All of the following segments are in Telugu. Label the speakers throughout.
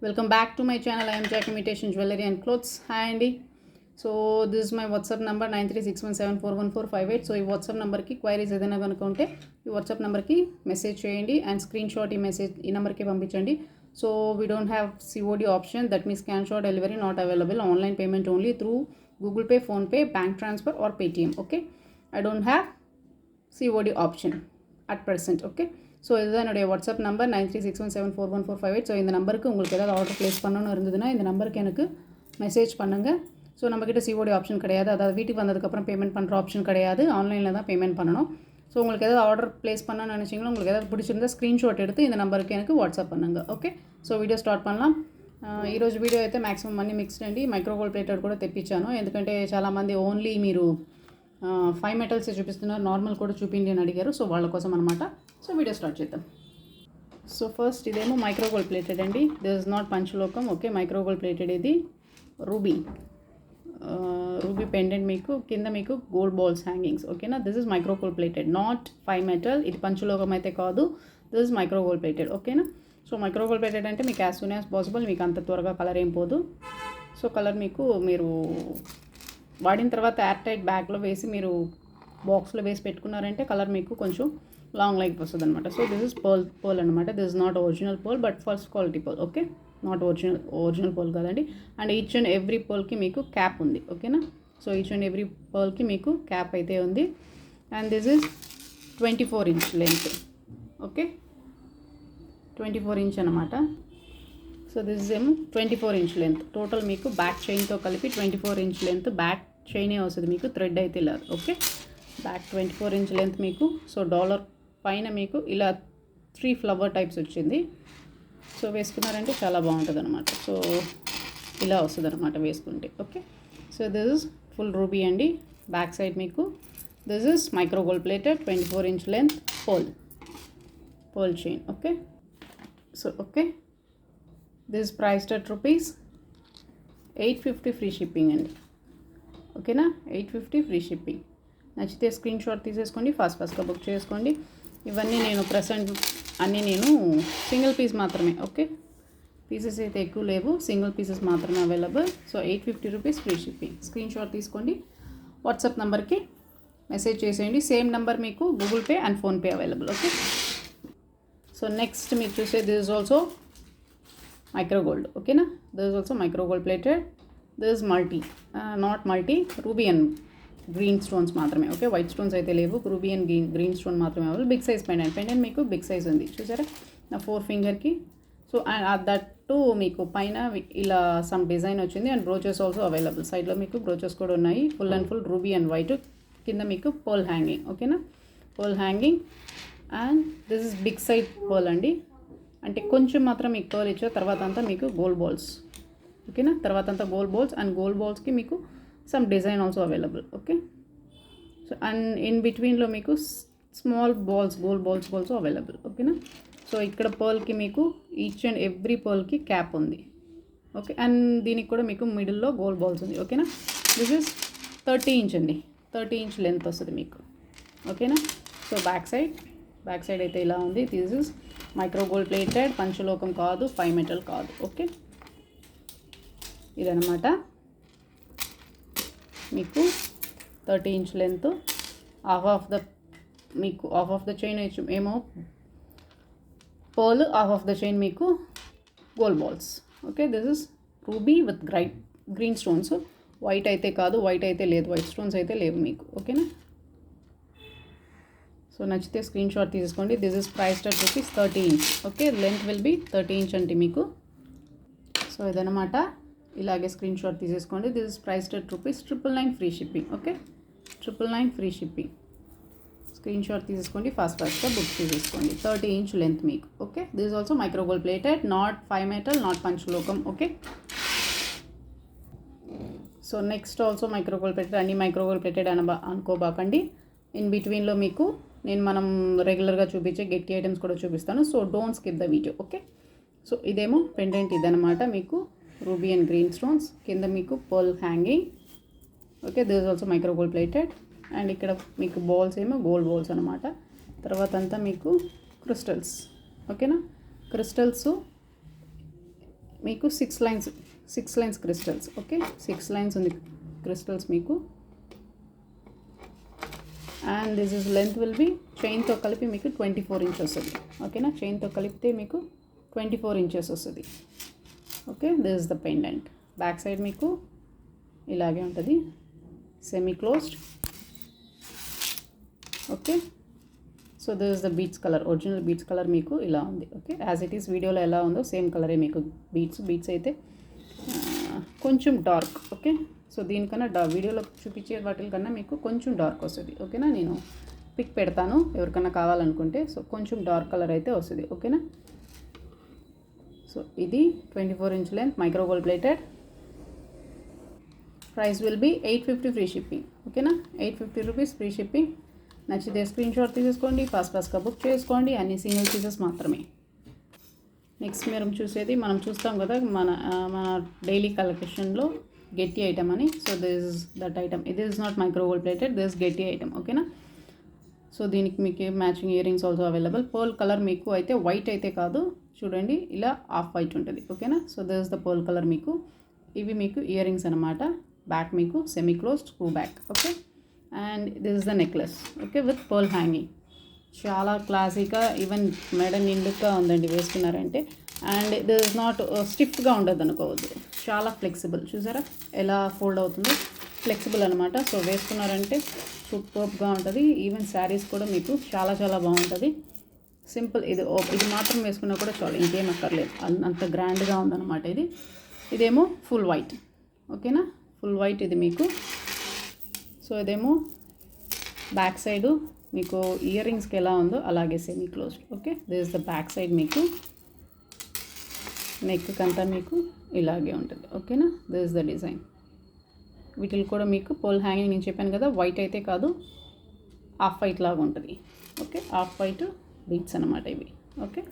Speaker 1: Welcome back to my channel. I am Jack Imitation Jewelry and Clothes. Hi Andy. So this is my WhatsApp number 9361741458. So ఈ WhatsApp నెంబర్కి క్వైరీస్ ఏదైనా కనుక ఉంటే ఈ WhatsApp నెంబర్కి మెసేజ్ చేయండి అండ్ స్క్రీన్ షాట్ ఈ నెంబర్కి పంపించండి. So we don't have COD option, that means can shot delivery not available. Online payment only through Google Pay, Phone Pay, bank transfer or Paytm. Okay, I don't have COD option at present. Okay, so இதுதான் என்னுடைய வாட்ஸ்அப் நம்பர் 9361741458. ஸோ இந்த நம்பருக்கு உங்களுக்கு ஏதாவது ஆர்டர் ப்ளேஸ் பண்ணணும்னு இருந்ததுன்னா இந்த நம்பருக்கு எனக்கு மெசேஜ் பண்ணுங்கள். ஸோ நம்மக்கிட்ட COD ஆப்ஷன் கிடையாது, அதாவது வீட்டுக்கு வந்ததுக்கப்புறம் பேமெண்ட் பண்ணுற ஆப்ஷன் கிடையாது, ஆன்லைனில் தான் பேமெண்ட் பண்ணணும். ஸோ உங்களுக்கு ஏதாவது ஆர்டர் ப்ளேஸ் பண்ணணும்னு நினச்சிங்களோ, உங்களுக்கு ஏதாவது பிடிச்சிருந்தா ஸ்க்ரீன்ஷாட் எடுத்து இந்த நம்பருக்கு எனக்கு వాట్సాప్ பண்ணுங்கள். ఓకే, సో వీడియో స్టార్ట్ பண்ணலாம். ఈరోజు వీడియో అయితే మ్యాక్సిమం అన్నీ మిక్స్డ్ అండి. మైక్రోగోల్డ్ ప్లేటెడ్ కూడా తెప్పించాను, ఎందుకంటే చాలామంది ఓన్లీ మీరు 5 మెటల్స్ చూపిస్తున్నారు, నార్మల్ కూడా చూపిండి అని అడిగారు. సో వాళ్ళ కోసం అనమాట. సో వీడియో స్టార్ట్ చేద్దాం. సో ఫస్ట్ ఇదేమో మైక్రోగోల్డ్ ప్లేటెడ్ అండి. దిస్ ఇస్ నాట్ పంచలోకం. Okay, micro gold plated. ఇది రూబీ పెండెంట్, మీకు కింద మీకు గోల్డ్ బాల్స్ హ్యాంగింగ్స్. ఓకేనా, this is micro gold plated, not 5 metal. ఇది పంచలోకం అయితే కాదు, దిస్ ఇస్ మైక్రోగోల్డ్ ప్లేటెడ్. ఓకేనా, సో మైక్రోగోల్డ్ ప్లేటెడ్ అంటే మీకు యాజ్ సూన్ యాజ్ పాసిబుల్, మీకు అంత త్వరగా కలర్ ఏం పోదు. సో కలర్ మీరు వాడిన తర్వాత ఎయిర్ టైట్ బ్యాగ్లో వేసి మీరు బాక్స్లో వేసి పెట్టుకున్నారంటే కలర్ మీకు కొంచెం లాంగ్ లైఫ్ వస్తుంది అనమాట. సో దిస్ ఇస్ పర్ల్ అనమాట. This is not original pearl, but first quality pearl. Okay, not original pearl కదండి. అండ్ ఈచ్ అండ్ ఎవ్రీ పర్ల్కి మీకు క్యాప్ ఉంది. ఓకేనా, సో ఈచ్ అండ్ ఎవ్రీ పర్ల్కి మీకు క్యాప్ అయితే ఉంది. And this is 24 inch length. Okay, 24 inch అనమాట. సో దిస్ ఇస్ ఏమో 24 ఇంచ్ లెంత్. టోటల్ మీకు బ్యాక్ చైన్తో కలిపి 24 ఇంచ్ లెంత్ బ్యాక్ చైనే వస్తుంది, మీకు థ్రెడ్ అయితే లేదు. ఓకే, బ్యాక్ 24 ఇంచ్ లెంత్ మీకు. సో డాలర్ పైన మీకు ఇలా 3 ఫ్లవర్ టైప్స్ వచ్చింది. సో వేసుకున్నారంటే చాలా బాగుంటుంది అనమాట. సో ఇలా వస్తుంది అనమాట వేసుకుంటే. Okay, so this is full ruby అండి. బ్యాక్ సైడ్ మీకు this is micro gold plated 24 inch length pearl chain. Okay, so okay, this is priced at ₹850 free shipping అండి. ఓకేనా, 850 ఫ్రీ షిప్పింగ్. నచ్చితే స్క్రీన్ షాట్ తీసేసుకోండి, ఫాస్ట్గా బుక్ చేసుకోండి. ఇవన్నీ నేను ప్రెసెంట్ అన్నీ సింగిల్ పీస్ మాత్రమే. ఓకే, పీసెస్ అయితే ఎక్కువ లేవు, సింగిల్ పీసెస్ మాత్రమే available. So ₹850 free shipping. Screen shot తీసుకోండి, వాట్సాప్ నెంబర్కి మెసేజ్ చేసేయండి. సేమ్ నెంబర్ మీకు Google pay and PhonePe available. Okay, so next మీకు చూసే దిస్ ఇస్ ఆల్సో మైక్రోగోల్డ్. ఓకేనా, this is also micro gold plated. This is not multi, ruby and green stones మాత్రమే. ఓకే, వైట్ స్టోన్స్ అయితే లేవు, రూబీ అండ్ గ్రీన్ స్టోన్ మాత్రమే అవైలబుల్. బిగ్ సైజ్ పెండెంట్ మీకు బిగ్ సైజ్ ఉంది, చూసారా నా 4 ఫింగర్కి. సో దట్ టు మీకు పైన ఇలా సమ్ డిజైన్ వచ్చింది. And brooches also available. సైడ్లో మీకు బ్రోచెస్ కూడా ఉన్నాయి, full and full ruby and white. కింద మీకు పర్ల్ హ్యాంగింగ్. ఓకేనా, pearl hanging. And this is big size pearl అండి, అంటే కొంచెం మాత్రం మీకు పర్ల్ ఇచ్చారు, తర్వాత అంతా మీకు గోల్డ్ బాల్స్. ఓకేనా, తర్వాత అంతా గోల్డ్ బాల్స్. అండ్ గోల్డ్ బాల్స్కి మీకు some design also available. Okay, so and in బిట్వీన్లో మీకు small balls, gold balls also available. ఓకేనా, సో ఇక్కడ పర్ల్కి మీకు ఈచ్ అండ్ ఎవ్రీ పర్ల్కి క్యాప్ ఉంది. ఓకే, అండ్ దీనికి కూడా మీకు మిడిల్లో గోల్డ్ బాల్స్ ఉంది. ఓకేనా, దిస్ ఇస్ 30 ఇంచ్ అండి, 30 ఇంచ్ లెంత్ వస్తుంది మీకు. ఓకేనా, సో బ్యాక్ సైడ్ అయితే ఇలా ఉంది. దిస్ ఇస్ మైక్రోగోల్డ్ ప్లేటెడ్, పంచలోకం కాదు, 5 మెటల్ కాదు. ఓకే, ఇదనమాట మీకు 30 inch length. Half of the chain ఏమో pearl, half of the chain మీకు gold balls. Okay, this is ruby with green stones. White అయితే కాదు, వైట్ అయితే లేదు, వైట్ స్టోన్స్ అయితే లేవు మీకు. ఓకేనా, సో నచ్చితే స్క్రీన్ షాట్ తీసుకోండి. This is priced at ₹30 inch. Okay, length will be 30 inch అంటే మీకు. సో ఇదనమాట, ఇలాగే స్క్రీన్ షాట్ తీసేసుకోండి. This is priced at ₹999 free shipping. Okay, 999 free shipping. Screen shot తీసేసుకోండి, ఫాస్ట్గా బుక్ చేసేసుకోండి. 30 ఇంచ్ లెంత్ మీకు. Okay, this is also micro gold plated, not 5 metal, not పంచలోకం. Okay, so next also micro gold plated. అన్ని మైక్రోగోల్డ్ ప్లేటెడ్ అనుకోబాకండి. ఇన్ బిట్వీన్లో మీకు మనం రెగ్యులర్గా చూపించే గట్టి ఐటమ్స్ కూడా చూపిస్తాను. So don't skip the video. Okay, so ఇదేమో పెండెంట్, ఇదనమాట మీకు రూబీ అండ్ గ్రీన్ స్టోన్స్. కింద మీకు pearl hanging. Okay, this is also micro gold plated. And ఇక్కడ మీకు బాల్స్ ఏమో గోల్డ్ బాల్స్ అనమాట. తర్వాత అంతా మీకు క్రిస్టల్స్. ఓకేనా, క్రిస్టల్స్ మీకు 6 లైన్స్ క్రిస్టల్స్. ఓకే, 6 లైన్స్ ఉంది క్రిస్టల్స్ మీకు. And this is length will be చైన్తో కలిపి మీకు 24 ఇంచెస్ వస్తుంది. ఓకేనా, చైన్తో కలిపితే మీకు 24 ఇంచెస్ వస్తుంది. Okay, this is the pendant. Back side మీకు ఇలాగే ఉంటుంది, semi closed. Okay, so this is the beats colour, original beats colour మీకు ఇలా ఉంది. ఓకే, యాజ్ ఇట్ ఈస్ వీడియోలో ఎలా ఉందో సేమ్ కలరే మీకు బీట్స్ అయితే కొంచెం డార్క్. ఓకే, సో దీనికన్నా వీడియోలో చూపించే వాటికన్నా మీకు కొంచెం డార్క్ వస్తుంది. ఓకేనా, నేను పిక్ పెడతాను ఎవరికన్నా కావాలనుకుంటే. సో కొంచెం డార్క్ కలర్ అయితే వస్తుంది. ఓకేనా, సో ఇది 24 inch length, micro gold plated. Price will be 850 free shipping. ఓకేనా, 850 రూపీస్ ఫ్రీ షిప్పింగ్. నచ్చితే స్క్రీన్ షాట్ తీసేసుకోండి, ఫాస్ట్గా బుక్ చేసుకోండి. అన్ని సింగిల్ పీసెస్ మాత్రమే. నెక్స్ట్ మీరు మనం చూస్తాం కదా మన డైలీ కలెక్షన్లో గెట్టి ఐటమ్ అని. So this is that item. ఇది is not micro gold plated, this గెట్టి ఐటమ్. ఓకేనా, సో దీనికి మీకు matching earrings also available. Pearl colour మీకు అయితే వైట్ అయితే కాదు, చూడండి ఇలా ఆఫ్ వైట్ ఉంటుంది. ఓకేనా, so this is the pearl colour మీకు. ఇవి మీకు ఇయర్ రింగ్స్ అనమాట. బ్యాక్ మీకు semi closed screw back. Okay, and this is the necklace. Okay, with pearl hanging. చాలా క్లాసీగా, ఈవెన్ మెడ నిండుగా ఉందండి వేసుకున్నారంటే. అండ్ దిస్ ఇస్ నాట్ స్టిఫ్గా ఉండదు అనుకోవద్దు, చాలా ఫ్లెక్సిబుల్. చూసారా ఎలా ఫోల్డ్ అవుతుందో, ఫ్లెక్సిబుల్ అనమాట. సో వేసుకున్నారంటే సూపర్గా ఉంటుంది. ఈవెన్ శారీస్ కూడా మీకు చాలా చాలా బాగుంటుంది. సింపుల్, ఇది మాత్రం వేసుకున్నా కూడా చాలు, ఇంకేం అక్కర్లేదు, అంత గ్రాండ్గా ఉందన్నమాట ఇది. ఇదేమో ఫుల్ వైట్. ఓకేనా, ఫుల్ వైట్ ఇది మీకు. సో ఇదేమో బ్యాక్ సైడు మీకు ఇయర్ రింగ్స్కి ఎలా ఉందో అలాగే semi closed. Okay, this is the back side మీకు. నెక్ అంతా మీకు ఇలాగే ఉంటుంది. ఓకేనా, దిస్ ఇస్ ద డిజైన్. వీటికి కూడా మీకు పోల్ హ్యాంగింగ్ నేను చెప్పాను కదా, వైట్ అయితే కాదు, ఆఫ్ వైట్ లాగా ఉంటుంది. ఓకే, ఆఫ్ వైట్ బీట్స్ అనమాట ఇవి. ఓకే,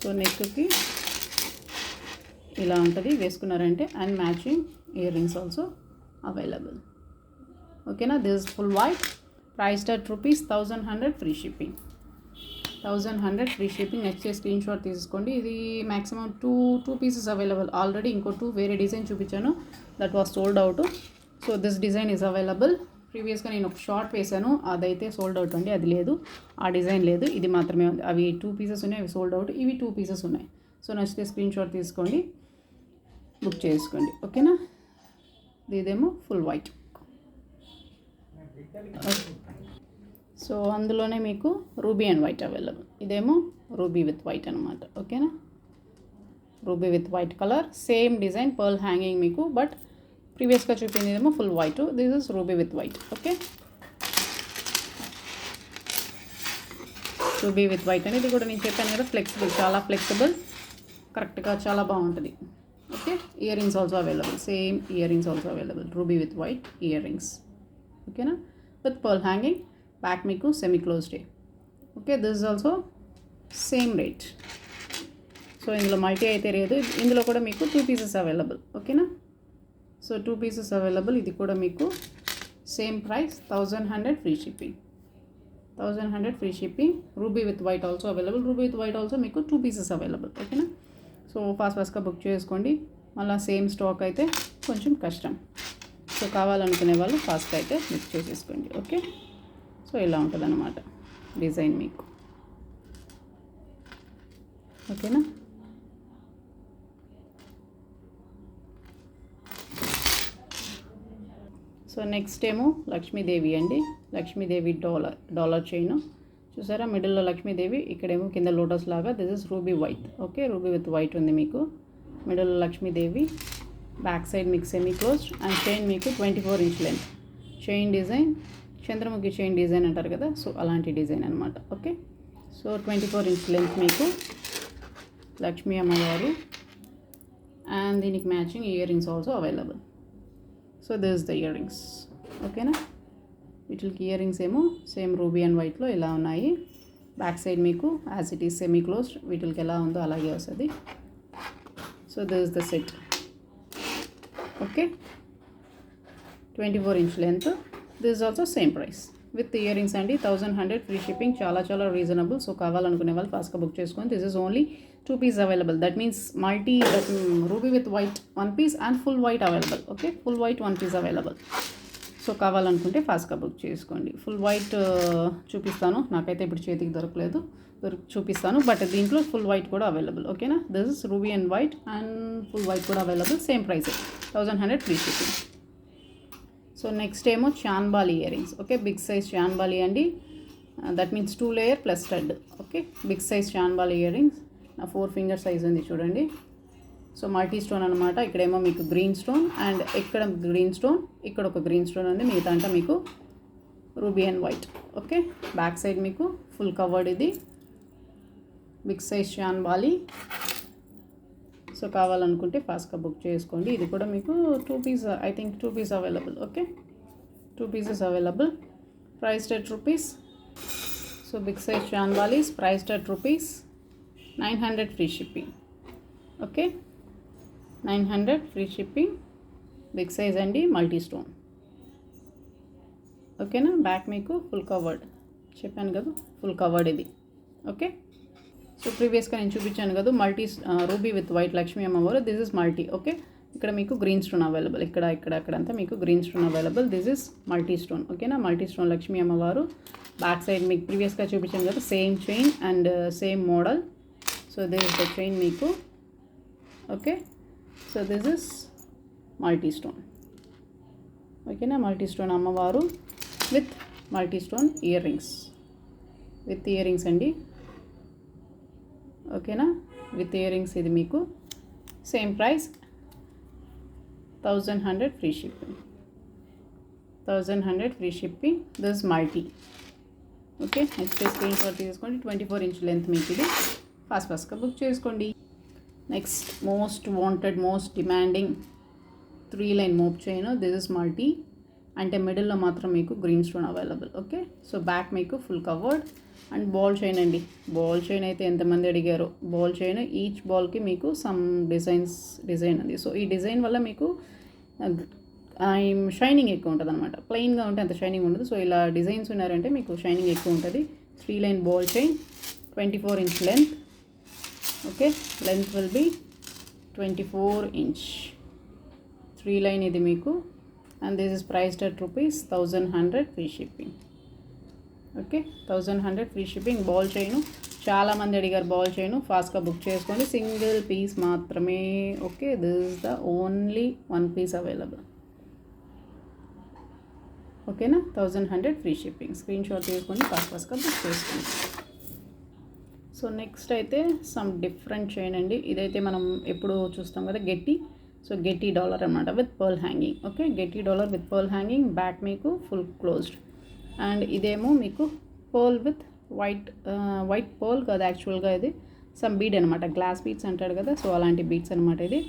Speaker 1: సో నెక్కి ఇలా ఉంటుంది వేసుకున్నారంటే. And matching earrings also available. ఓకేనా, this is full white. Priced at ₹1100 free shipping. 1100 free shipping. Next screen shot తీసుకోండి. ఇది maximum two pieces available. Already ఇంకో 2 వేరే డిజైన్ చూపించాను, that was sold out. So this design is available. ప్రీవియస్గా నేను ఒక షార్ట్ వేసాను, అదైతే సోల్డ్ అవుట్ అండి, అది లేదు, ఆ డిజైన్ లేదు, ఇది మాత్రమే ఉంది. అవి 2 పీసెస్ ఉన్నాయి, అవి సోల్డ్ అవుట్, ఇవి 2 పీసెస్ ఉన్నాయి. సో నచ్చితే స్క్రీన్ షాట్ తీసుకోండి, బుక్ చేసుకోండి. ఓకేనా, ఇదేమో ఫుల్ వైట్. సో అందులోనే మీకు రూబీ అండ్ వైట్ అవైలబుల్. ఇదేమో రూబీ విత్ వైట్ అనమాట. ఓకేనా, ruby with white colour, same design, pearl hanging మీకు. బట్ ప్రీవియస్గా చూపింది ఏమో full white, this is ruby with white. Okay, ruby with white అని. ఇది కూడా నేను చెప్పాను కదా, ఫ్లెక్సిబుల్, చాలా ఫ్లెక్సిబుల్, కరెక్ట్గా చాలా బాగుంటుంది. Okay, ear rings also available, same ear rings also available, ruby with white year rings. ఓకేనా, విత్ పర్ల్ హ్యాంగింగ్. బ్యాక్ మీకు semi closed. Okay, this is also same rate. So ఇందులో మల్టీ అయితే లేదు, ఇందులో కూడా మీకు 2 పీసెస్ అవైలబుల్. ఓకేనా, సో 2 పీసెస్ అవైలబుల్. ఇది కూడా మీకు same price, 1100 free shipping. 1100 free shipping. Ruby with white also available. Ruby with white also మీకు 2 పీసెస్ అవైలబుల్. ఓకేనా, సో ఫాస్ట్గా బుక్ చేసుకోండి. మళ్ళీ సేమ్ స్టాక్ అయితే కొంచెం కష్టం. సో కావాలనుకునే వాళ్ళు ఫాస్ట్గా అయితే బుక్ చేసేసుకోండి. ఓకే, సో ఇలా ఉంటుంది అన్నమాట డిజైన్ మీకు. ఓకేనా, సో నెక్స్ట్ ఏమో లక్ష్మీదేవి అండి. లక్ష్మీదేవి డాలర్ చైన్ చూసారా, మిడిల్లో లక్ష్మీదేవి, ఇక్కడేమో కింద లోటస్ లాగా. This is ruby white. Okay, ruby with white ఉంది మీకు. మిడిల్లో లక్ష్మీదేవి, బ్యాక్ సైడ్ మీకు సెమీ క్లోజ్డ్. అండ్ చైన్ మీకు 24 inch length. Chain design Chandramukhi chain design అంటారు కదా, సో అలాంటి డిజైన్ అనమాట. ఓకే, సో 24 ఇంచ్ లెంత్ మీకు లక్ష్మీ అమ్మవారు. అండ్ దీనికి matching earrings also available. So this the year rings. ఓకేనా, వీటికి ఇయర్ రింగ్స్ ఏమో సేమ్ రూబీ అండ్ వైట్లో ఇలా ఉన్నాయి. బ్యాక్ సైడ్ మీకు as it is semi closed, వీటికి ఎలా ఉందో అలాగే వస్తుంది. So this is the set. Okay, 24 inch length. This is also same price with ear rings అండి. 1100 ఫ్రీ షిప్పింగ్. చాలా చాలా రీజనబుల్. సో కావాలనుకునే వాళ్ళు ఫాస్ట్గా బుక్ చేసుకోండి. This is only 2 piece available. That means multi ruby with white 1 piece and full white available. Okay, full white 1 piece available. So కావాలనుకుంటే ఫాస్ట్గా బుక్ చేసుకోండి. ఫుల్ వైట్ చూపిస్తాను, నాకైతే ఇప్పుడు చేతికి దొరకలేదు, చూపిస్తాను. బట్ దీంట్లో ఫుల్ వైట్ కూడా అవైలబుల్. ఓకేనా, this is ruby and white and full white కూడా available. Same price 1100 free shipping. So next ఏమో chandbali earrings. Okay, big size chandbali అండి. That means 2 layer plus stud. Okay, big size chandbali earrings. నా 4 ఫింగర్ సైజ్ ఉంది చూడండి. సో మల్టీ స్టోన్ అనమాట. ఇక్కడేమో మీకు గ్రీన్ స్టోన్ అండ్ ఇక్కడ గ్రీన్ స్టోన్, ఇక్కడ ఒక గ్రీన్ స్టోన్ ఉంది, మిగతా అంతా మీకు ruby and white. Okay, back side మీకు ఫుల్ కవర్డ్ ఇది బిగ్ సైజ్ చాన్బాలి. సో కావాలనుకుంటే ఫాస్ట్గా బుక్ చేసుకోండి. ఇది కూడా మీకు 2 piece, I think 2 piece available. Okay, 2 pieces available. Priced at rupees. So big size chandbalis priced at rupees 900 free shipping. Okay, 900 free shipping. Big size అండి, మల్టీ స్టోన్. ఓకేనా, బ్యాక్ మీకు ఫుల్ కవర్డ్ చెప్పాను కదా, ఫుల్ కవర్డ్ ఇది. ఓకే, సో ప్రీవియస్గా నేను చూపించాను కదా multi ruby with white Lakshmi అమ్మవారు. This is multi. ఓకే, ఇక్కడ మీకు గ్రీన్ స్టోన్ అవైలబుల్, అక్కడంతా మీకు green stone available. This is multi stone. ఓకేనా, మల్టీ స్టోన్ లక్ష్మీ అమ్మవారు. బ్యాక్ సైడ్ మీకు ప్రీవియస్గా చూపించాను కదా same chain and same model. So this is the chain మీకు. Okay, so this is multi stone. ఓకేనా, మల్టీ స్టోన్ అమ్మవారు with multi stone earrings, with ear rings అండి. ఓకేనా, విత్ ఇయర్ రింగ్స్. ఇది మీకు same price 1100 free shipping. 1100 free shipping. This multi. Okay, next screen shot తీసుకోండి. 24 ఇంచ్ లెంత్ మీకు ఇది. ఫాస్ట్గా బుక్ చేసుకోండి. Next most wanted, most demanding 3 line మోప్ చైన్. దిస్ ఇస్ మల్టీ, అంటే మిడిల్లో మాత్రం మీకు green stone available. Okay, so back మీకు full covered and ball chain అండి. బాల్ చైన్ అయితే ఎంతమంది అడిగారో. బాల్ చైన్ ఈచ్ బాల్కి మీకు సమ్ డిజైన్ ఉంది. సో ఈ డిజైన్ వల్ల మీకు షైనింగ్ ఎక్కువ ఉంటుంది అనమాట. ప్లెయిన్గా ఉంటే అంత షైనింగ్ ఉండదు. సో ఇలా డిజైన్స్ ఉన్నారంటే మీకు షైనింగ్ ఎక్కువ ఉంటుంది. 3 line ball chain, 24 inch length. Okay, length will be 24 inch. 3 line ఇది మీకు. And this is priced at rupees 1100 free shipping. Okay, 1100 free shipping. Ball chain చాలామంది అడిగారు, బాల్ చైను ఫాస్ట్గా బుక్ చేసుకోండి. సింగిల్ పీస్ మాత్రమే. Okay, this is the only 1 piece available. ఓకేనా, 1100 ఫ్రీ షిప్పింగ్. స్క్రీన్ షాట్ తీసుకొని ఫాస్ట్గా బుక్ చేసుకోండి. సో నెక్స్ట్ అయితే సమ్ డిఫరెంట్ చైన్ అండి. ఇదైతే మనం ఎప్పుడు చూస్తాం కదా గెట్టి. సో గెట్టి డాలర్ అనమాట విత్ పర్ల్ హ్యాంగింగ్. ఓకే, గెట్టి dollar with pearl hanging. Back మీకు ఫుల్ క్లోజ్డ్. అండ్ ఇదేమో మీకు పర్ల్ విత్ వైట్ పర్ల్ కదా, యాక్చువల్గా ఇది సమ్ బీడ్ అనమాట. గ్లాస్ బీడ్స్ అంటాడు కదా, సో అలాంటి బీడ్స్ అనమాట ఇది.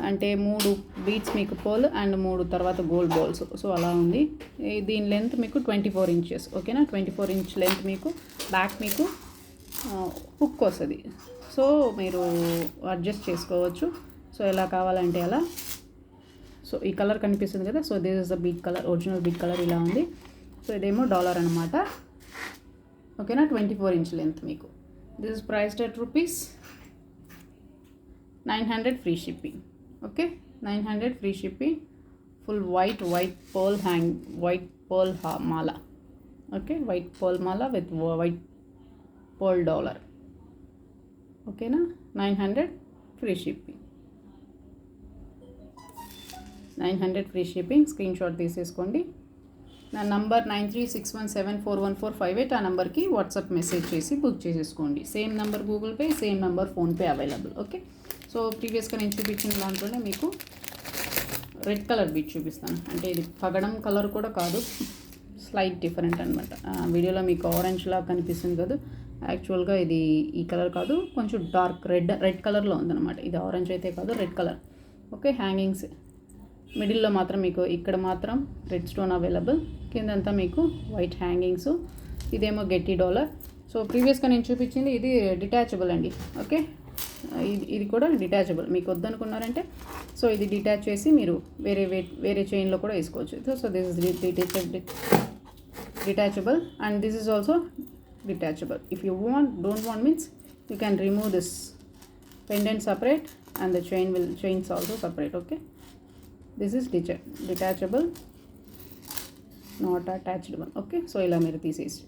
Speaker 1: అంటే 3 బీడ్స్ మీకు పర్ల్ అండ్ 3 తర్వాత గోల్డ్ బాల్స్. సో అలా ఉంది. దీని లెంత్ మీకు 24 ఇంచెస్. ఓకేనా, 24 ఇంచ్ లెంత్ మీకు. బ్యాక్ మీకు హుక్ వస్తుంది. సో మీరు అడ్జస్ట్ చేసుకోవచ్చు. సో ఎలా కావాలంటే అలా. సో ఈ కలర్ కనిపిస్తుంది కదా, so this is the beat colour, original beat colour ఇలా ఉంది. సో ఇదేమో డాలర్ అనమాట. ఓకేనా, 24 ఇంచ్ లెంత్ మీకు. This is priced at rupees 900 free shipping. Okay, 900 free shipping. Full white white pearl Mala. Okay, white pearl Mala with white pearl dollar. ఓకేనా, 900 free shipping. 900 free shipping. Screen shot తీసేసుకోండి. నా నంబర్ 9361741458. ఆ నెంబర్కి వాట్సాప్ మెసేజ్ చేసి బుక్ చేసేసుకోండి. Same number Google pay, same number PhonePe available. Okay, so ప్రీవియస్గా నేను చూపించిన దాంట్లోనే మీకు రెడ్ కలర్ బీట్ చూపిస్తాను. అంటే ఇది పగడం కలర్ కూడా కాదు, స్లైట్ డిఫరెంట్ అనమాట. వీడియోలో మీకు ఆరెంజ్ లాగా కనిపిస్తుంది కదా, యాక్చువల్గా ఇది ఈ కలర్ కాదు, కొంచెం డార్క్ రెడ్ కలర్లో ఉందన్నమాట. ఇది ఆరెంజ్ అయితే కాదు, రెడ్ కలర్. ఓకే, హ్యాంగింగ్స్ మిడిల్లో మాత్రం మీకు ఇక్కడ మాత్రం రెడ్ స్టోన్ అవైలబుల్, కిందంతా మీకు వైట్ హ్యాంగింగ్స్. ఇదేమో గెట్టి డాలర్. సో ప్రీవియస్గా నేను చూపించింది ఇది డిటాచబుల్ అండి. ఓకే, ఇది కూడా డిటాచబుల్. మీకు వద్దనుకున్నారంటే సో ఇది డిటాచ్ చేసి మీరు వేరే చైన్లో కూడా వేసుకోవచ్చు. So this is detachable and this is also detachable. If you don't want means you can remove this pendant separate and the chains also separate. Okay, this is detachable, not attached one. Okay, so ila meer teesesi.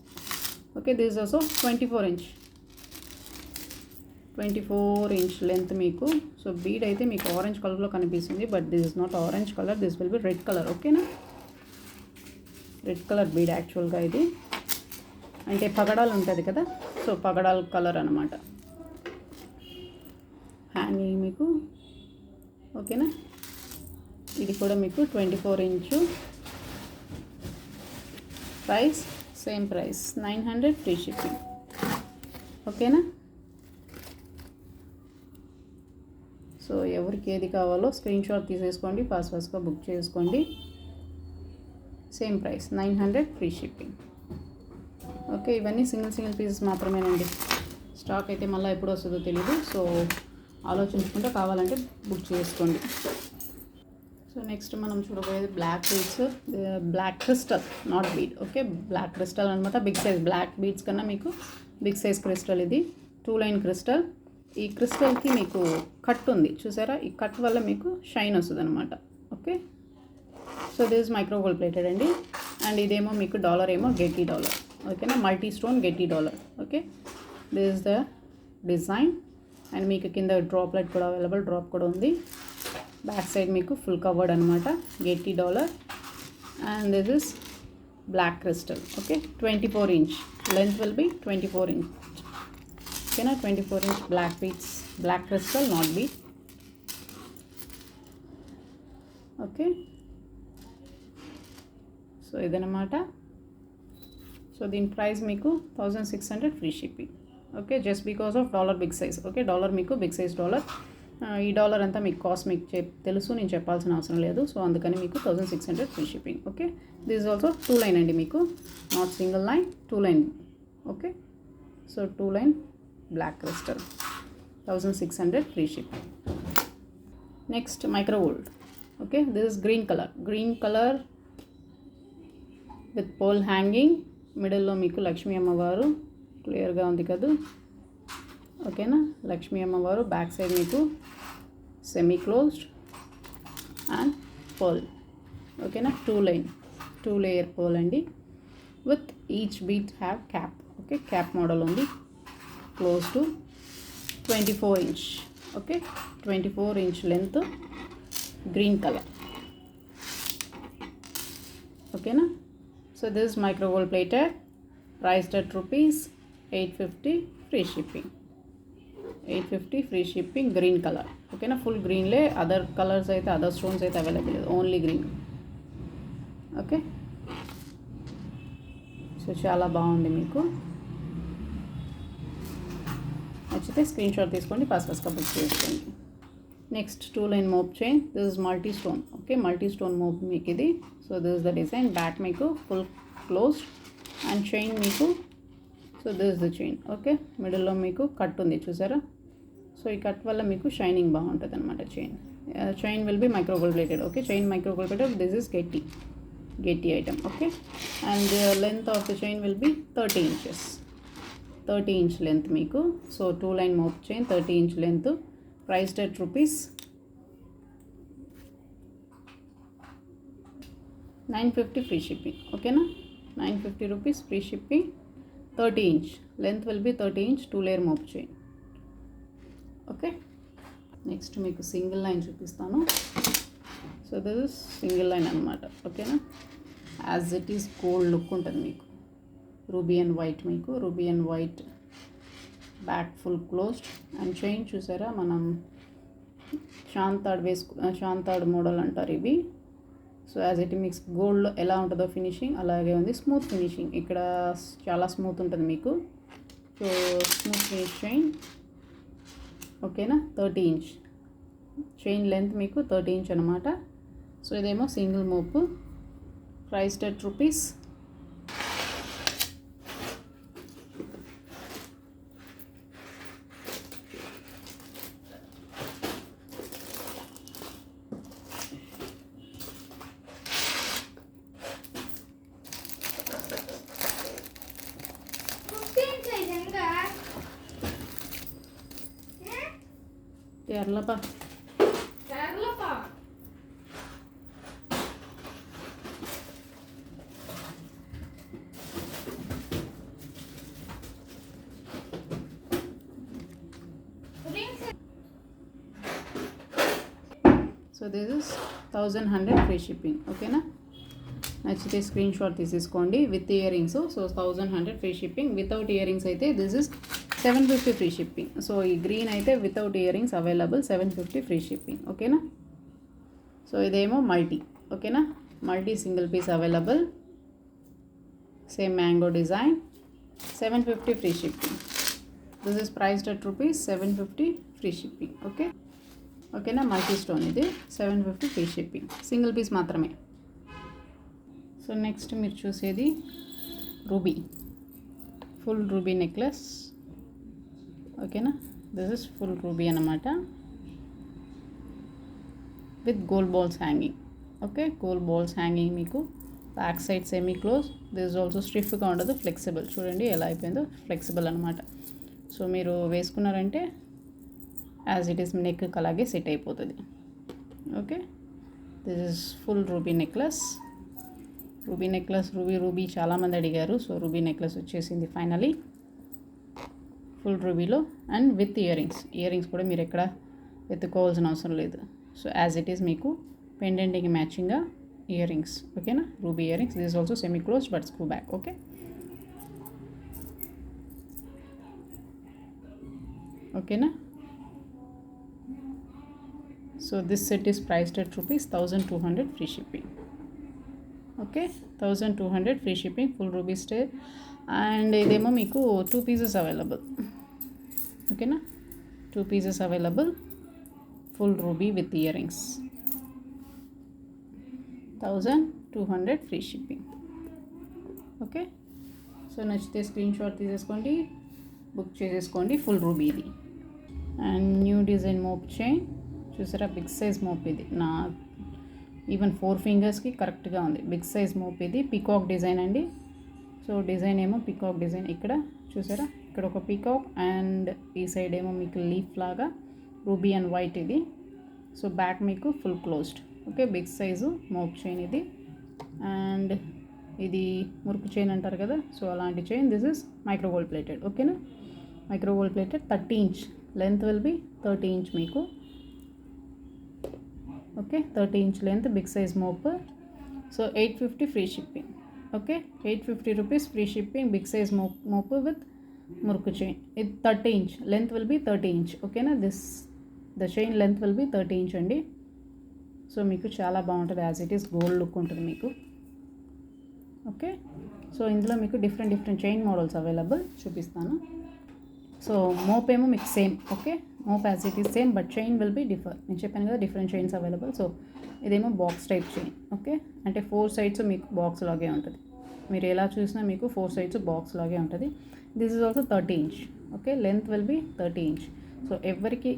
Speaker 1: Okay, this is also 24 inch 24 inch length meeku. So bead aithe meeku orange color lo kanipistundi, but this is not orange color, this will be red color. Okay na, red color bead actual ga idi అంటే పగడాలు ఉంటుంది కదా, సో పగడాల కలర్ అనమాట. హ్యాంగింగ్ మీకు ఓకేనా. ఇది కూడా మీకు 24 inch. Price same price 900 free shipping. ఓకేనా. సో ఎవరికి ఏది కావాలో స్క్రీన్ షాట్ తీసేసుకోండి, ఫాస్ట్గా బుక్ చేసుకోండి. Same price 900 free shipping. Okay, ఇవన్నీ సింగిల్ పీసెస్ మాత్రమేనండి. స్టాక్ అయితే మళ్ళీ ఎప్పుడు వస్తుందో తెలీదు, సో ఆలోచించుకుంటే కావాలంటే బుక్ చేసుకోండి. సో నెక్స్ట్ మనం చూడబోయేది black beads, black crystal, not bead. Okay, black crystal అనమాట. బిగ్ సైజ్ బ్లాక్ బీడ్స్ కన్నా మీకు బిగ్ సైజ్ క్రిస్టల్ ఇది. 2 లైన్ క్రిస్టల్. ఈ క్రిస్టల్కి మీకు కట్ ఉంది చూసారా, ఈ కట్ వల్ల మీకు షైన్ వస్తుంది అనమాట. Okay, so this micro gold plated అండి. అండ్ ఇదేమో మీకు డాలర్ ఏమో గెట్టి డాలర్. ఓకేనా, మల్టీ స్టోన్ గెట్టి dollar. Okay, this is the design. And మీకు కింద డ్రాప్లెట్ కూడా అవైలబుల్, డ్రాప్ కూడా ఉంది. బ్యాక్ సైడ్ మీకు ఫుల్ కవర్డ్ అనమాట, గెట్టి dollar. And this is black crystal. Okay, 24 inch length will be 24 inch. ఓకేనా, 24 inch black beads, black crystal, not bead. Okay, so ఇదనమాట. సో దీని ప్రైస్ మీకు 1600 free shipping. Okay, just because of dollar big size. Okay, dollar మీకు బిగ్ సైజ్ డాలర్. ఈ డాలర్ అంతా మీకు కాస్ట్ మీకు తెలుసు, నేను చెప్పాల్సిన అవసరం లేదు. సో అందుకని మీకు 1600 free shipping. Okay, this is also 2 line అండి మీకు, not single line, 2 line. Okay, so 2 line black crystal, 1600 free shipping. Next micro gold. Okay, this is green colour with pole hanging. మిడిల్లో మీకు లక్ష్మీ అమ్మవారు క్లియర్గా ఉంది కదా. ఓకేనా, లక్ష్మీ అమ్మవారు. బ్యాక్ సైడ్ మీకు సెమీ క్లోజ్డ్ అండ్ పోల్. ఓకేనా, 2 లేయర్ పోల్ అండి, with each bead have cap. Okay, cap model ఉంది. Close to 24 inch. Okay, 24 inch length, green colour. ఓకేనా. So this is micro gold plated, priced at rupees 850 free shipping. 850 free shipping, green color. Okay na, full green le, other colors aithe, other stones aithe available, only green. Okay, so చాలా బాగుంది. మీకు నచ్చితే స్క్రీన్ షాట్ తీసుకోండి, ఫాస్ట్గా బుక్ చేసుకోండి. నెక్స్ట్ 2 లైన్ మోప్ chain. This is multi stone. Okay, multi stone mop మీకు ఇది. So this is the design. Back మీకు ఫుల్ క్లోజ్డ్ అండ్ చైన్ మీకు. So this is the chain. Okay, మిడిల్లో మీకు కట్ ఉంది చూసారా. సో ఈ కట్ వల్ల మీకు షైనింగ్ బాగుంటుంది అనమాట. Chain will be micro gold plated. Okay, chain micro gold plated. This is గెట్టి item. Okay, and the length of the chain will be 30 inches. 30 inch length మీకు. సో 2 లైన్ మోప్ chain, 30 inch length, priced at rupees 950 free shipping. Okay na, 950 rupees free shipping. 30 inch length will be 30 inch 2 layer mop chain. Okay, next meeku single line chupistanu. So this is single line anamata. Okay na, as it is gold look untadi meeku. Ruby and white meeku, ruby and white. Back full closed and chain చూసారా. మనం శాంతాడ్ మోడల్ అంటారు ఇవి. So as it mix gold ఎలా ఉంటుందో ఫినిషింగ్ అలాగే ఉంది. స్మూత్ ఫినిషింగ్, ఇక్కడ చాలా స్మూత్ ఉంటుంది మీకు. So smooth finish chain. ఓకేనా, 30 ఇంచ్ చైన్ లెంత్ మీకు 30 ఇంచ్ అనమాట. సో ఇదేమో సింగిల్ మోపు, ప్రైస్డ్ అట్ రూపీస్
Speaker 2: 15
Speaker 1: కేరళపా so this is 1100 free shipping. ఓకేనా, నచ్చితే స్క్రీన్ షాట్ తీసేసుకోండి with year rings. So 1100 free shipping. Without ear rings అయితే this is 750 free shipping. So ఈ గ్రీన్ అయితే without ear rings available 750 free shipping. ఓకేనా, సో ఇదేమో మల్టీ. ఓకేనా, multi single piece available, same mango design, 750 free shipping. This is priced at ₹750 free shipping. Okay, ఓకేనా, మల్టీ స్టోన్ ఇది 750 ఫ్రీ షిప్పింగ్, సింగిల్ పీస్ మాత్రమే. సో నెక్స్ట్ మీరు చూసేది రూబీ, ఫుల్ రూబీ నెక్లెస్. ఓకేనా, దిస్ ఇస్ ఫుల్ రూబీ అన్నమాట with gold balls hanging. Okay, gold balls hanging మీకు back side semi close. This is also స్టిఫ్గా ఉండదు, ఫ్లెక్సిబుల్. చూడండి ఎలా అయిపోయిందో, ఫ్లెక్సిబుల్ అనమాట. సో మీరు వేసుకున్నారంటే యాజ్ ఇట్ ఈస్ నెక్ అలాగే సెట్ అయిపోతుంది. Okay, this is full ruby necklace. Ruby necklace, ruby చాలామంది అడిగారు. సో రూబీ నెక్లెస్ వచ్చేసింది ఫైనలీ ఫుల్ రూబీలో and with year rings. Ear rings కూడా మీరు ఎక్కడ వెతుక్కోవాల్సిన అవసరం లేదు. సో యాజ్ ఇట్ ఈస్ మీకు పెండెంట్కి మ్యాచింగ్గా ఇయర్ రింగ్స్. ఓకేనా, ruby ear rings. This is also semi close but screw back. Okay, ఓకేనా. So this set is priced at ₹1200 free shipping. Okay, 1200 free shipping, full ruby stay. And ఇదేమో మీకు 2 పీసెస్ అవైలబుల్. ఓకేనా, 2 pieces available, full ruby with year rings, 1200 free shipping. Okay, so నచ్చితే స్క్రీన్ షాట్ తీసేసుకోండి, బుక్ చేసేసుకోండి. ఫుల్ రూబీ ఇది. And new design mop chain చూసారా, బిగ్ సైజ్ మోప్ ఇది. నా ఈవెన్ 4 ఫింగర్స్కి కరెక్ట్గా ఉంది. బిగ్ సైజ్ మోప్ ఇది, పీకాక్ డిజైన్ అండి. సో డిజైన్ ఏమో పీకాక్ డిజైన్. ఇక్కడ చూసారా, ఇక్కడ ఒక పీకాక్ అండ్ ఈ సైడ్ ఏమో మీకు లీఫ్ లాగా రూబీ అండ్ వైట్ ఇది. సో బ్యాక్ మీకు full closed. Okay, big size మోప్ చైన్ ఇది. అండ్ ఇది మురుకు చైన్ అంటారు కదా, సో అలాంటి chain. This is micro gold plated. ఓకేనా, micro gold plated, 30 inch length will be 30 inch మీకు. Okay, 30 inch length, big size మోప్. So 850 free shipping. Okay, 850 rupees free shipping, big size మోప్ విత్ మురుకు చైన్. ఇది 30 inch length will be 30 inch. ఓకేనా, the chain length will be 30 inch అండి. సో మీకు చాలా బాగుంటుంది, as it is gold look ఉంటుంది మీకు. ఓకే, సో ఇందులో మీకు డిఫరెంట్ చైన్ మోడల్స్ అవైలబుల్ చూపిస్తాను. సో మోప్ ఏమో మీకు సేమ్. ఓకే, మోప్ as it is same but chain will be differ. నేను చెప్పాను కదా, డిఫరెంట్ చైన్స్ అవైలబుల్. సో ఇదేమో బాక్స్ టైప్ చైన్. ఓకే, అంటే 4 సైడ్స్ మీకు బాక్స్ లాగే ఉంటుంది. మీరు ఎలా చూసినా మీకు 4 సైడ్స్ బాక్స్ లాగే ఉంటుంది. This is also 30 inch. Okay, length will be 30 inch. So ఎవరికి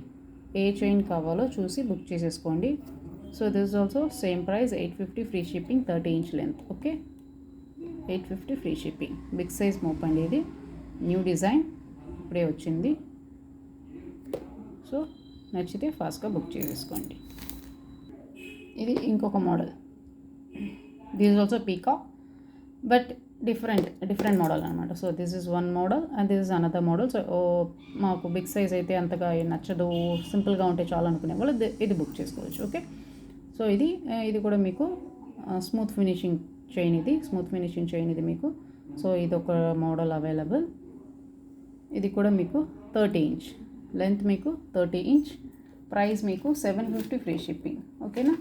Speaker 1: ఏ చైన్ కావాలో చూసి బుక్ చేసేసుకోండి. So this is also same price, 850 free shipping, 30 inch length. Okay, 850 free shipping, big size మోప్ అండి ఇది. న్యూ డిజైన్ ఇప్పుడే వచ్చింది. సో నచ్చితే ఫాస్ట్గా బుక్ చేసేసుకోండి. ఇది ఇంకొక model. This is also peacock but different model అనమాట. So this is one model and this is another model. So మాకు బిగ్ సైజ్ అయితే అంతగా నచ్చదు, సింపుల్గా ఉంటే చాలు అనుకునే వాళ్ళు ఇది బుక్ చేసుకోవచ్చు. ఓకే, సో ఇది కూడా మీకు స్మూత్ ఫినిషింగ్ చైన్. ఇది స్మూత్ ఫినిషింగ్ చైన్ ఇది మీకు. సో ఇది ఒక మోడల్ అవైలబుల్. ఇది కూడా మీకు 30 ఇంచ్ లెంత్, మీకు 30 ఇంచ్. ప్రైస్ మీకు 750 ఫ్రీ షిప్పింగ్. ఓకేనా,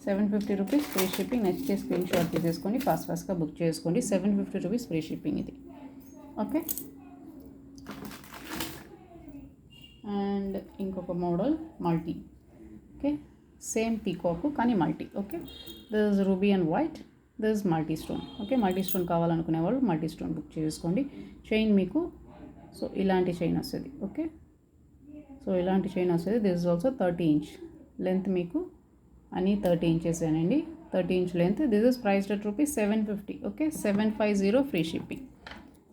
Speaker 1: 750 రూపీస్ ఫ్రీ షిప్పింగ్. నచ్చితే స్క్రీన్ షాట్ తీసేసుకోండి, ఫాస్ట్గా బుక్ చేసుకోండి. 750 రూపీస్ ఫ్రీ షిప్పింగ్ ఇది. ఓకే, అండ్ ఇంకొక model multi. Okay, same peacock కానీ multi. Okay, this is ruby and white, this is multi stone. Okay, multi stone కావాలనుకునే వాళ్ళు మల్టీ స్టోన్ బుక్ చేసుకోండి. చైన్ మీకు సో ఇలాంటి చైన్ వస్తుంది. ఓకే, సో ఇలాంటి చైన్ వస్తుంది. This is also 30 inch length మీకు అన్నీ 30 ఇంచెస్ అండి. 30 inch length. This is priced at ₹750. Okay, 750 free shipping,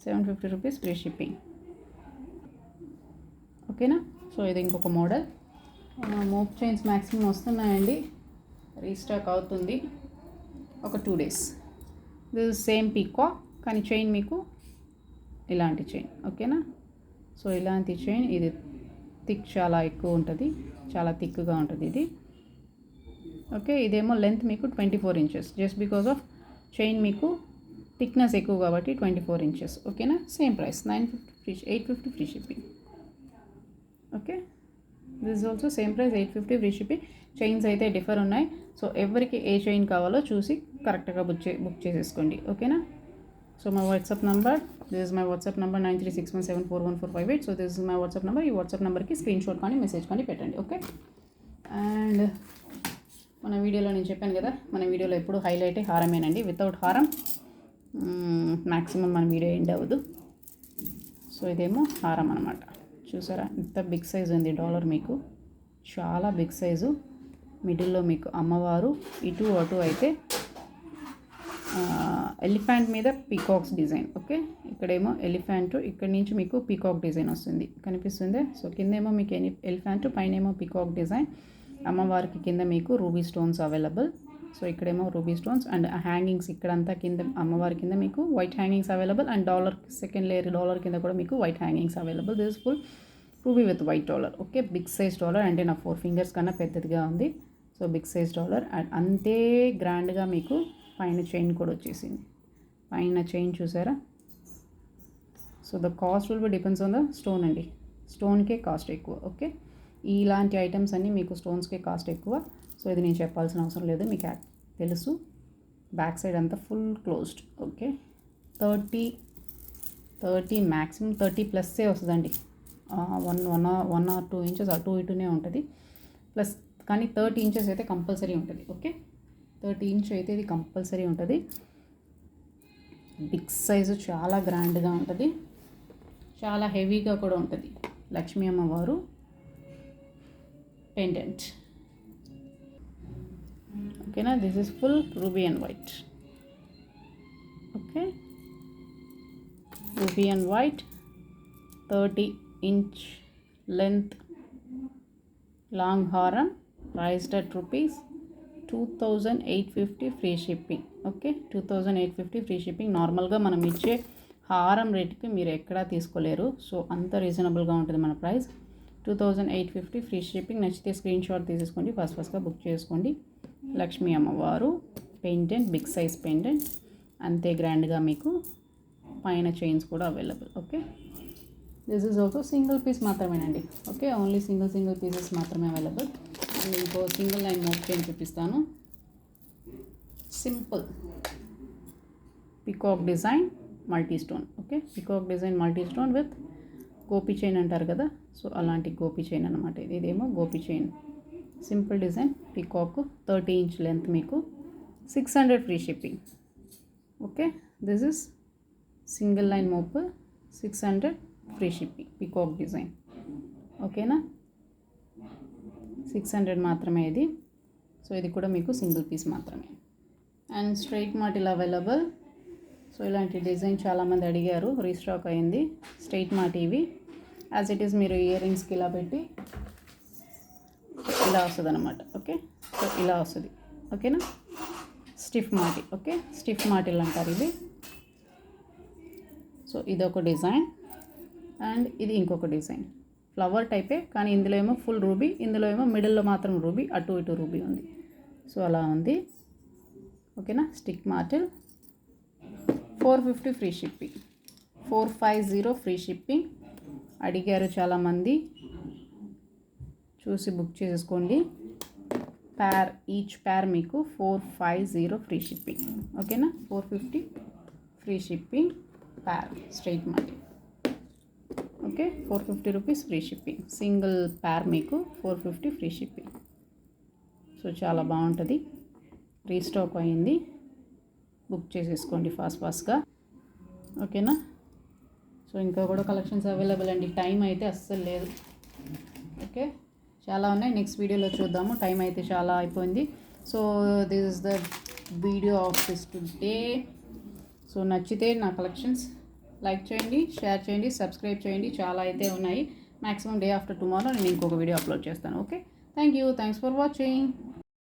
Speaker 1: 750 rupees free shipping. ఓకేనా, సో ఇది ఇంకొక మోడల్. మోప్ చైన్స్ మ్యాక్సిమం వస్తున్నాయండి, రీస్టాక్ అవుతుంది ఒక 2 days. దిస్ సేమ్ పీకాక్ కానీ చైన్ మీకు ఇలాంటి చైన్, ఓకేనా. సో ఇలాంటి చైన్, ఇది థిక్ చాలా ఎక్కువ ఉంటుంది, చాలా థిక్గా ఉంటుంది ఇది. ఓకే, ఇదేమో లెంత్ మీకు 24 inches, just because of chain మీకు థిక్నెస్ ఎక్కువ కాబట్టి 24 inches. ఓకేనా. Same price 850 free shipping. Okay, this also same price 850 free shipping. Chains అయితే డిఫర్ ఉన్నాయి. సో ఎవరికి ఏ చైన్ కావాలో చూసి కరెక్ట్గా బుక్ చేసేసుకోండి. ఓకేనా. So my WhatsApp number, this is my WhatsApp number 9361741458. So this is my WhatsApp number. ఈ వాట్సాప్ నెంబర్కి స్క్రీన్ షాట్ కానీ మెసేజ్ కానీ పెట్టండి. ఓకే. అండ్ మన వీడియోలో నేను చెప్పాను కదా, మన వీడియోలో ఎప్పుడు హైలైట్ హారమేనండి. వితౌట్ హారం మ్యాక్సిమం మన వీడియో ఎండ్ అవ్వదు. సో ఇదేమో హారం అనమాట. చూసారా ఇంత బిగ్ సైజ్ ఉంది డాలర్, మీకు చాలా బిగ్ సైజు. మిడిల్లో మీకు అమ్మవారు, ఇటు అటు అయితే ఎలిఫెంట్ మీద పీకాక్స్ డిజైన్. ఓకే, ఇక్కడేమో ఎలిఫెంట్, ఇక్కడ నుంచి మీకు పీకాక్ డిజైన్ వస్తుంది, కనిపిస్తుంది. సో కిందేమో మీకు ఎలిఫెంట్, పైన ఏమో పీకాక్ డిజైన్. అమ్మవారికి కింద మీకు రూబీ స్టోన్స్ అవైలబుల్. సో ఇక్కడేమో రూబీ స్టోన్స్ అండ్ హ్యాంగింగ్స్ ఇక్కడంతా కింద అమ్మవారి కింద మీకు white hangings available. And dollar second layer dollar కింద కూడా మీకు white hangings available. This is full ruby with white dollar. Okay, big size dollar, అంటే నా 4 fingers కన్నా పెద్దదిగా ఉంది. So big size dollar and అంతే గ్రాండ్గా మీకు పైన చైన్ కూడా వచ్చేసింది. పైన చైన్ చూసారా. So the cost will be depends on the stone అండి, స్టోన్కే కాస్ట్ ఎక్కువ. ఓకే, ఇలాంటి ఐటమ్స్ అన్నీ మీకు స్టోన్స్కే కాస్ట్ ఎక్కువ. సో ఇది నేను చెప్పాల్సిన అవసరం లేదు, మీకు తెలుసు. బ్యాక్ సైడ్ అంతా ఫుల్ క్లోజ్డ్. ఓకే, 30 మ్యాక్సిమం 30+ వస్తుందండి. 1 or 2 inches అటు ఇటునే ఉంటుంది ప్లస్, కానీ 30 inches అయితే కంపల్సరీ ఉంటుంది. ఓకే, 30 inch అయితే ఇది కంపల్సరీ ఉంటుంది. బిగ్ సైజు, చాలా గ్రాండ్గా ఉంటుంది, చాలా హెవీగా కూడా ఉంటుంది. లక్ష్మీ అమ్మవారు పెండెంట్. ఓకేనా. This is full ruby and white. Okay, ruby and white, 30 inch length, long హారం, priced at ₹2,850 free shipping. Okay, 2,850 free shipping. నార్మల్గా మనం ఇచ్చే హారం రేట్కి మీరు ఎక్కడా తీసుకోలేరు. సో అంత రీజనబుల్గా ఉంటుంది మన ప్రైస్. 2,850 free shipping. నచ్చితే స్క్రీన్ షాట్ తీసేసుకోండి, ఫస్ట్గా బుక్ చేసుకోండి. లక్ష్మీ అమ్మవారు పెండెంట్, బిగ్ సైజ్ పెండెంట్, అంతే గ్రాండ్గా మీకు పైన చైన్స్ కూడా available. Okay, this is also single piece మాత్రమేనండి. ఓకే, ఓన్లీ సింగిల్ పీసెస్ మాత్రమే అవైలబుల్. అండ్ ఇంకో సింగిల్ లైన్ మోప్ చైన్ చూపిస్తాను. Simple peacock design multi stone. Okay, peacock design multi stone with గోపి చైన్ అంటారు కదా, సో అలాంటి గోపి చైన్ అనమాట. ఇదేమో గోపి chain, simple design, peacock, 30 inch length, మీకు 600 free shipping. Okay, this is single line మోప్, 600 ఫ్రీ షిప్పింగ్, పికాక్ డిజైన్. ఓకేనా, 600 మాత్రమే ఇది. సో ఇది కూడా మీకు సింగిల్ పీస్ మాత్రమే. అండ్ స్ట్రైట్ మాటిల్ అవైలబుల్. సో ఇలాంటి డిజైన్ చాలామంది అడిగారు, రీస్టాక్ అయింది. స్ట్రైట్ మాటి ఇవి యాజ్ ఇట్ ఈస్ మీరు ఇయర్ రింగ్స్కి ఇలా పెట్టి ఇలా వస్తుంది అనమాట. ఓకే, సో ఇలా వస్తుంది. ఓకేనా, స్టిఫ్ మాటి. ఓకే, స్టిఫ్ మాటిల్ అంటారు ఇది. సో ఇదొక డిజైన్ అండ్ ఇది ఇంకొక డిజైన్, ఫ్లవర్ టైపే, కానీ ఇందులో ఏమో ఫుల్ రూబీ, ఇందులో ఏమో మిడిల్లో మాత్రం రూబీ, అటు ఇటు రూబీ ఉంది. సో అలా ఉంది. ఓకేనా, స్టిక్ మాటిల్, 450 ఫ్రీ షిప్పింగ్, 450 ఫ్రీ షిప్పింగ్. అడిగారు చాలామంది, చూసి బుక్ చేసేసుకోండి. ఈచ్ ప్యార్ మీకు 450 ఫ్రీ షిప్పింగ్. ఓకేనా, 450 ఫ్రీ షిప్పింగ్ ప్యార్ స్ట్రైట్ మాటి. Okay, 450 rupees free shipping. Single pair మీకు 450 ఫ్రీ షిప్పింగ్. సో చాలా బాగుంటుంది, రీస్టాక్ అయింది, బుక్ చేసేసుకోండి ఫాస్ట్గా. ఓకేనా, సో ఇంకా కూడా కలెక్షన్స్ అవైలబుల్ అండి. టైం అయితే అస్సలు లేదు. ఓకే, చాలా ఉన్నాయి, నెక్స్ట్ వీడియోలో చూద్దాము. టైం అయితే చాలా అయిపోయింది. So this is the video of this today. So నచ్చితే నా కలెక్షన్స్ లైక్ చేయండి, షేర్ చేయండి, సబ్స్క్రైబ్ చేయండి. చాలా అయితే ఉన్నాయి. మ్యాక్సిమం డే ఆఫ్టర్ టుమారో నేను ఇంకొక వీడియో అప్లోడ్ చేస్తాను. Okay. Thank you. Thanks for watching.